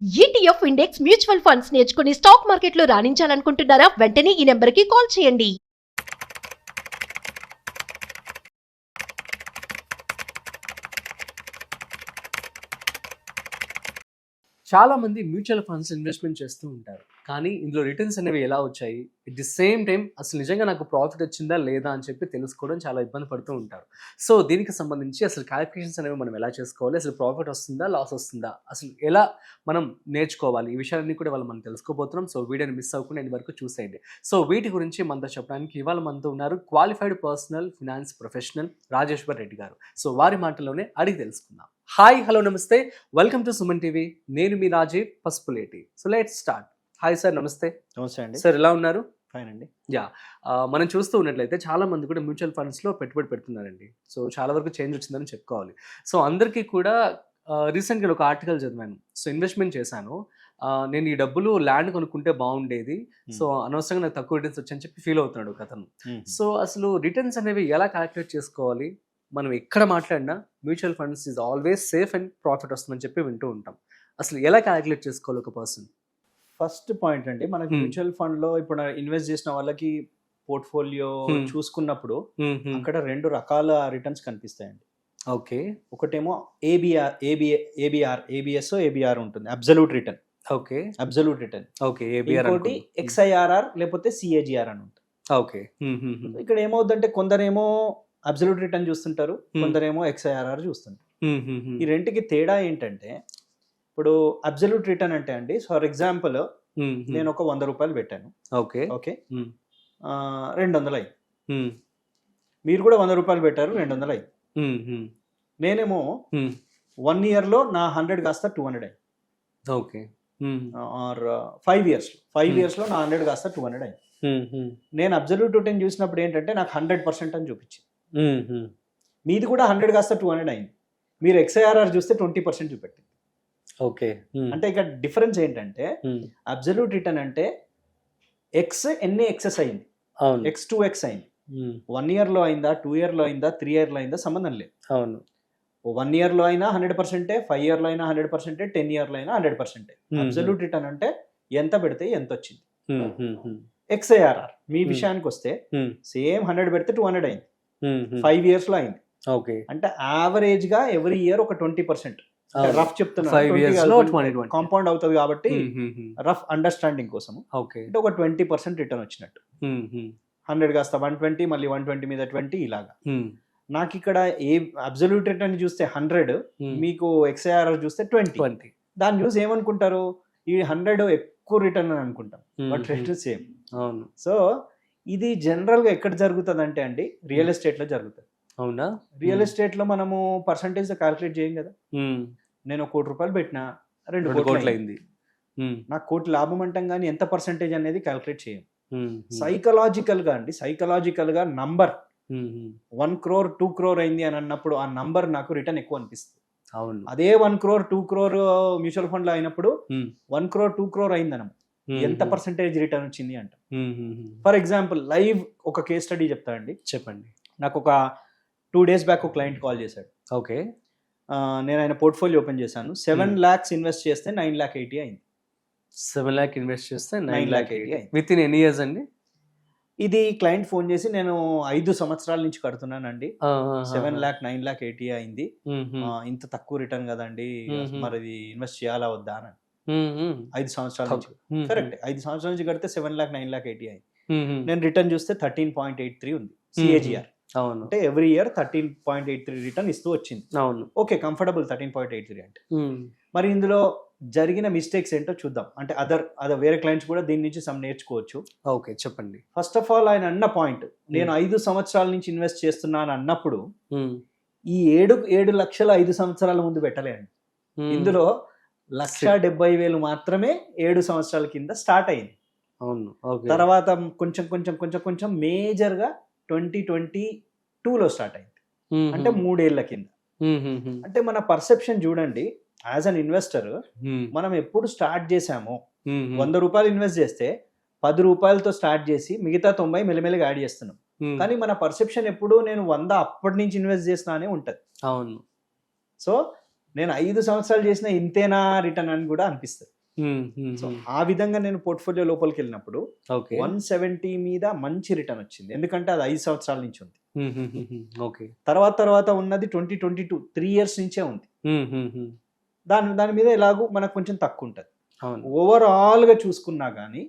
ETF index mutual funds నేర్చుకుని stock మార్కెట్లో రాణించాలనుకుంటున్నారా? వెంటనే ఈ నెంబర్కి కాల్ చేయండి. చాలా మంది మ్యూచువల్ ఫండ్స్ ఇన్వెస్ట్మెంట్ చేస్తూ ఉంటారు. కానీ ఇందులో రిటర్న్స్ అనేవి ఎలా వచ్చాయి, ఎట్ ది సేమ్ టైం అసలు నిజంగా నాకు ప్రాఫిట్ వచ్చిందా లేదా అని చెప్పి తెలుసుకోవడం చాలా ఇబ్బంది పడుతూ ఉంటారు. సో దీనికి సంబంధించి అసలు క్యాలిక్యులేషన్స్ అనేవి మనం ఎలా చేసుకోవాలి, అసలు ప్రాఫిట్ వస్తుందా లాస్ వస్తుందా, అసలు ఎలా మనం నేర్చుకోవాలి, ఈ విషయాలన్నీ కూడా మనం తెలుసుకోబోతున్నాం. సో వీడియోని మిస్ అవ్వకుండా ఎండ్ వరకు చూసేయండి. సో వీటి గురించి మనతో చెప్పడానికి ఇవాళ మనతో ఉన్నారు qualified personal finance professional Rajeshwar Reddy గారు. సో వారి మాటల్లోనే అడిగి తెలుసుకుందాం. హాయ్, హలో, నమస్తే, వెల్కమ్ టు సుమన్ టీవీ. నేను మీ Rajeev Pasupuleti. So let's start. Hi sir, నమస్తే. నమస్తే అండి. సార్ ఎలా ఉన్నారు? ఫైన్ అండి. మనం చూస్తూ ఉన్నట్లయితే చాలా మంది కూడా మ్యూచువల్ ఫండ్స్లో పెట్టుబడి పెడుతున్నారండి. సో చాలా వరకు చేంజ్ వచ్చిందని చెప్పుకోవాలి. సో అందరికీ కూడా రీసెంట్గా ఒక ఆర్టికల్ చదివాను. సో ఇన్వెస్ట్మెంట్ చేశాను, నేను ఈ డబ్బులు ల్యాండ్ కొనుక్కుంటే బాగుండేది, సో అనవసరంగా నాకు తక్కువ రిటర్న్స్ వచ్చని చెప్పి ఫీల్ అవుతున్నాడు ఒక అతను. సో అసలు రిటర్న్స్ అనేవి ఎలా క్యాలిక్యులేట్ చేసుకోవాలి? మనం ఎక్కడ మాట్లాడినా mutual funds is always safe and profit వస్తుందని చెప్పి వింటూ ఉంటాం. అసలు ఎలా క్యాలిక్యులేట్ చేసుకోవాలి ఒక పర్సన్? ఫస్ట్ పాయింట్ అండి, మనకి మ్యూచువల్ ఫండ్ లో ఇప్పుడు ఇన్వెస్ట్ చేసిన వాళ్ళకి పోర్ట్ఫోలియో చూసుకున్నప్పుడు అక్కడ రెండు రకాల రిటర్న్స్ కనిపిస్తాయండి. ఓకే. ఒకటేమో ఏబిఆర్ ఉంటుంది, absolute return. Okay, absolute return. Okay. ABR ఇంకోటి ఎక్స్ఐఆర్ఆర్ లేకపోతే సిఏజిఆర్ అని ఉంటుంది. ఓకే. ఇక్కడ ఏమవుతుందంటే కొందరేమో అబ్సల్యూట్ రిటర్న్ చూస్తుంటారు, కొందరేమో ఎక్స్ఐఆర్ఆర్ చూస్తుంటారు. ఈ రెంటికి తేడా ఏంటంటే, ఇప్పుడు అబ్సల్యూట్ రిటర్న్ అంటే అండి, ఫర్ ఎగ్జాంపుల్ నేను ఒక 100 రూపాయలు పెట్టాను. ఓకే ఓకే 200 అయింది. మీరు కూడా 100 రూపాయలు పెట్టారు, 200 అయింది. నేనేమో 1 year లో నా 100 కాస్త 200 అయింది. ఓకే. ఆర్ 5 years లో నా 100 కాస్త 200 అయింది. నేను అబ్సల్యూట్ రిటర్న్ చూసినప్పుడు ఏంటంటే నాకు 100% అని చూపించింది. మీది కూడా 100 కాస్త 200 అయింది. మీరు ఎక్స్ఐఆర్ఆర్ చూస్తే 20% చూపెట్టింది. ఓకే. అంటే ఇక్కడ డిఫరెన్స్ ఏంటంటే, అబ్సల్యూట్ రిటర్న్ అంటే ఎక్స్ ఎన్ని ఎక్సెస్ అయింది, ఎక్స్ 2x అయింది. 1 year లో అయిందా, 2 year లో అయిందా, 3 year లో అయిందా సంబంధం లేదు. అవును. 1 year లో అయినా 100%, 5 year లో అయినా 100%, 10 year లో అయినా 100%. అబ్సల్యూట్ రిటర్న్ అంటే ఎంత పెడితే ఎంత వచ్చింది. ఎక్స్ఐఆర్ఆర్ మీ విషయానికి వస్తే సేమ్ 100 పెడితే 200 అయింది, 5 years లో అయింది. ఓకే. అంటే యావరేజ్ గా ఎవ్రీ ఇయర్ ఒక 20%, రఫ్ చెప్తున్నా, కాంపౌండ్ అవుతుంది కాబట్టి రఫ్ అండర్స్టాండింగ్ కోసం అంటే ఒక 20% రిటర్న్ వచ్చినట్టు. 100 కాస్త 120, మళ్ళీ 120 మీద 20 ఇలాగా. నాకు ఇక్కడ ఏ అబ్సల్యూట్ రిటర్న్ చూస్తే 100, మీకు ఎక్స్ఐఆర్ఆర్ చూస్తే 20. దాన్ని చూసి ఏమనుకుంటారు, ఈ 100 ఎక్కువ రిటర్న్ అని అనుకుంటాం, బట్ రిటర్న్ సేమ్. సో ఇది జనరల్ గా ఎక్కడ జరుగుతుంది అంటే అండి, రియల్ ఎస్టేట్ లో జరుగుతుంది. అవునా? రియల్ ఎస్టేట్ లో మనము పర్సంటేజ్ క్యాలిక్యులేట్ చేయం కదా. నేను 1 కోటి రూపాయలు పెట్టినా 2 కోట్లు అయింది, నాకు 1 కోటి లాభం అంటాం, కానీ ఎంత పర్సంటేజ్ అనేది క్యాలిక్యులేట్ చేయం. సైకలాజికల్ గా నంబర్ 1 crore 2 crore అయింది అని అన్నప్పుడు ఆ నంబర్ నాకు రిటర్న్ ఎక్కువ అనిపిస్తుంది. అవును. అదే 1 crore 2 crore మ్యూచువల్ ఫండ్ లో అయినప్పుడు 1 crore 2 crore అయిందనం ఎంత పర్సంటేజ్ రిటర్న్ వచ్చింది అంట. ఫర్ ఎగ్జాంపుల్ లైవ్ ఒక కేస్ స్టడీ చెప్తా అండి. చెప్పండి. నాకు ఒక 2 days బ్యాక్ ఒక క్లయింట్ కాల్ చేశాడు. ఓకే. నేను ఆయన పోర్ట్ఫోలియో ఓపెన్ చేశాను. 7 lakhs ఇన్వెస్ట్ చేస్తే 9,80,000 అయింది. 7 lakh ఇన్వెస్ట్ చేస్తే 9,80,000 అయింది. విత్ ఇన్ ఎన్ని ఇయర్స్ అండి? ఇది క్లయింట్ ఫోన్ చేసి, నేను 5 సంవత్సరాల నుంచి కడుతున్నానండి, 7 lakh 9,80,000 అయింది, ఇంత తక్కువ రిటర్న్ కదండి, మరి ఇది ఇన్వెస్ట్ చేయాలా వద్దా అని. 5 సంవత్సరాల నుంచి, కరెక్ట్, 5 సంవత్సరాల నుంచి కడితే 7 lakh 9,80,000 అయింది. నేను రిటర్న్ చూస్తే 13.83 ఉంది సిఏజిఆర్. అంటే ఎవ్రీ ఇయర్ 13.83 రిటర్న్ ఇస్తూ వచ్చింది. అవును. ఓకే, కంఫర్టబుల్ 13.83 అంటే. మరి ఇందులో జరిగిన మిస్టేక్స్ ఏంటో చూద్దాం. అంటే అదర్ వేరే క్లయింట్స్ కూడా దీని నుంచి సమ్ నేర్చుకోవచ్చు. ఓకే, చెప్పండి. ఫస్ట్ ఆఫ్ ఆల్ ఆయన అన్న పాయింట్, నేను 5 సంవత్సరాల నుంచి ఇన్వెస్ట్ చేస్తున్నాను అన్నప్పుడు ఈ 7 లక్షల 5 సంవత్సరాల ముందు పెట్టలేండి. ఇందులో 1,70,000 మాత్రమే 7 సంవత్సరాల కింద స్టార్ట్ అయింది. అవును. తర్వాత కొంచెం మేజర్ గా 2022లో స్టార్ట్ అయింది, అంటే 3 ఏళ్ల కింద. అంటే మన పర్సెప్షన్ చూడండి, యాజ్ అన్ ఇన్వెస్టర్ మనం ఎప్పుడు స్టార్ట్ చేసామో 100 రూపాయలు ఇన్వెస్ట్ చేస్తే 10 రూపాయలతో స్టార్ట్ చేసి మిగతా 90 మెల్లమెల్లగా యాడ్ చేస్తున్నాం. కానీ మన పర్సెప్షన్ ఎప్పుడు నేను 100 అప్పటి నుంచి ఇన్వెస్ట్ చేసినా అనే ఉంటది. అవును. సో నేను 5 సంవత్సరాలు చేసిన ఇంతేనా రిటర్న్ అని కూడా అనిపిస్తుంది. సో ఆ విధంగా నేను పోర్ట్ఫోలియో లోపలికి వెళ్ళినప్పుడు ఓకే 170 మీద మంచి రిటర్న్ వచ్చింది, ఎందుకంటే అది 5 సంవత్సరాల నుంచి ఉంది. ఓకే తర్వాత ఉన్నది 2022 3 ఇయర్స్ నుంచే ఉంది. దాని మీద ఎలాగూ మనకు కొంచెం తక్కువ ఉంటుంది. అవును ఓవరాల్ గా చూసుకున్నా కానీ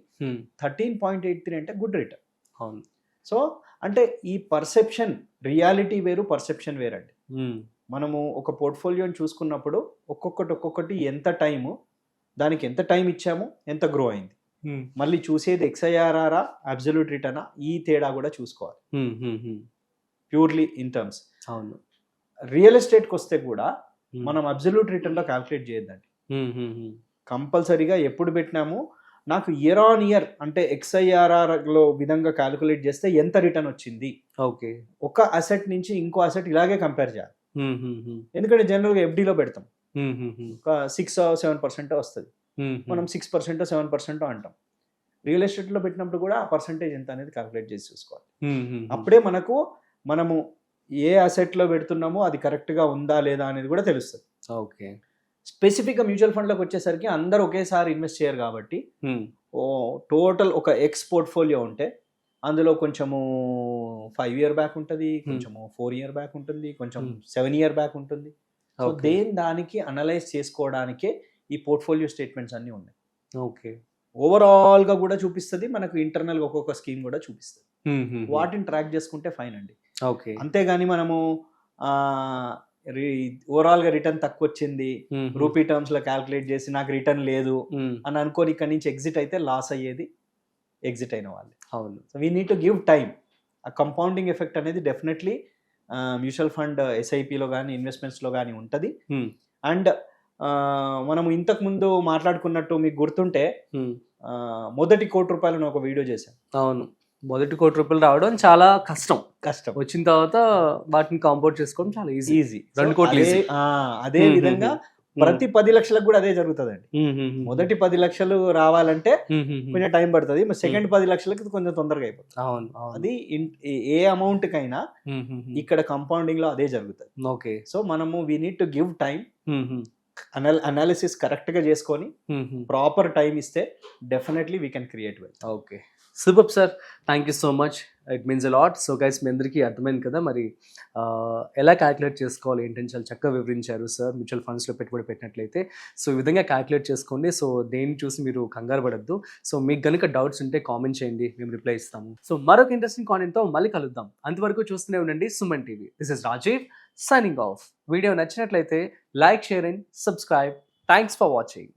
13.83 అంటే గుడ్ రిటర్న్. అవును సో అంటే ఈ పర్సెప్షన్, రియాలిటీ వేరు, పర్సెప్షన్ వేరండి. మనము ఒక పోర్ట్ఫోలియోని చూసుకున్నప్పుడు ఒక్కొక్కటి ఎంత టైము, దానికి ఎంత టైం ఇచ్చాము, ఎంత గ్రో అయింది, మళ్ళీ చూసేది XIRR అబ్సల్యూట్ రిటర్న్, ఈ తేడా కూడా చూసుకోవాలి ప్యూర్లీ ఇన్ టర్మ్స్. అవును రియల్ ఎస్టేట్కి వస్తే కూడా మనం అబ్సల్యూట్ రిటర్న్లో క్యాల్కులేట్ చేయొద్దండి. కంపల్సరీగా ఎప్పుడు పెట్టినాము, నాకు ఇయర్ ఆన్ ఇయర్ అంటే XIRRలో విధంగా క్యాల్కులేట్ చేస్తే ఎంత రిటర్న్ వచ్చింది, ఓకే ఒక అసెట్ నుంచి ఇంకో అసెట్ ఇలాగే కంపేర్ చేయాలి. ఎందుకంటే జనరల్గా FDలో పెడతాం ఒక 6-7% వస్తుంది, మనం 6% 7% అంటాం. రియల్ ఎస్టేట్లో పెట్టినప్పుడు కూడా ఆ పర్సంటేజ్ ఎంత అనేది క్యాల్కులేట్ చేసి చూసుకోవాలి. అప్పుడే మనము ఏ అసెట్లో పెడుతున్నామో అది కరెక్ట్గా ఉందా లేదా అనేది కూడా తెలుస్తుంది. ఓకే స్పెసిఫిక్గా మ్యూచువల్ ఫండ్లోకి వచ్చేసరికి అందరూ ఒకేసారి ఇన్వెస్ట్ చేయరు కాబట్టి టోటల్ ఒక ఎక్స్ పోర్ట్ఫోలియో ఉంటే అందులో కొంచెము 5 ఇయర్ బ్యాక్ ఉంటుంది, కొంచెము 4 ఇయర్ బ్యాక్ ఉంటుంది, కొంచెం 7 ఇయర్ బ్యాక్ ఉంటుంది. సో దానికి అనలైజ్ చేసుకోవడానికే ఈ పోర్ట్ఫోలియో స్టేట్మెంట్స్ అన్నీ ఉన్నాయి. ఓకే ఓవరాల్గా కూడా చూపిస్తుంది, మనకు ఇంటర్నల్గా ఒక్కొక్క స్కీమ్ కూడా చూపిస్తుంది. వాటిని ట్రాక్ చేసుకుంటే ఫైన్ అండి. ఓకే అంతేగాని మనము ఓవరాల్గా రిటర్న్ తక్కువ వచ్చింది, రూపీ టర్మ్స్ లో క్యాల్కులేట్ చేసి నాకు రిటర్న్ లేదు అని అనుకోని ఇక్కడ నుంచి ఎగ్జిట్ అయితే లాస్ అయ్యేది ఎగ్జిట్ అయిన వాళ్ళు. అవును so we need to give time. ఆ కంపౌండింగ్ ఎఫెక్ట్ అనేది డెఫినెట్లీ మ్యూచువల్ ఫండ్ SIPలో కానీ ఇన్వెస్ట్మెంట్స్లో కానీ ఉంటుంది. అండ్ మనము ఇంతకు ముందు మాట్లాడుకున్నట్టు మీకు గుర్తుంటే మొదటి ₹1,00,00,000 ఒక వీడియో చేశాను. అవును, మొదటి ₹1,00,00,000 రావడం చాలా కష్టం. వచ్చిన తర్వాత వాటిని కాంపౌండ్ చేసుకోవడం చాలా ఈజీ. 2 కోట్లు ఈజీ. అదే విధంగా ప్రతి 10 లక్షలకు కూడా అదే జరుగుతుందండి. మొదటి 10 లక్షలు రావాలంటే కొంచెం టైం పడుతుంది, సెకండ్ 10 లక్షలకి కొంచెం తొందరగా అయిపోతుంది. అది ఏ అమౌంట్ కైనా ఇక్కడ కంపౌండింగ్ లో అదే జరుగుతుంది. ఓకే సో మనము we need to give time, analysis correct గా చేసుకొని ప్రాపర్ టైం ఇస్తే definitely we can create well. Okay super sir, thank you so much, it means a lot. So guys మీ అందరికీ అర్థమైంది కదా మరి ఎలా క్యాల్కులేట్ చేసుకోవాలి ఏంటని చాలా చక్కగా వివరించారు సార్. మ్యూచువల్ ఫండ్స్లో పెట్టుబడి పెట్టినట్లయితే సో ఈ విధంగా క్యాల్కులేట్ చేసుకోండి. సో దేన్ని చూసి మీరు కంగారు పడద్దు. సో మీకు కనుక డౌట్స్ ఉంటే కామెంట్ చేయండి, మేము రిప్లై ఇస్తాము. సో మరొక ఇంట్రెస్టింగ్ కాంటెంట్తో మళ్ళీ కలుద్దాం. అంతవరకు చూస్తూనే ఉండండి Suman TV. This is Rajeev signing off. Video నచ్చినట్లయితే like, share and subscribe. Thanks for watching.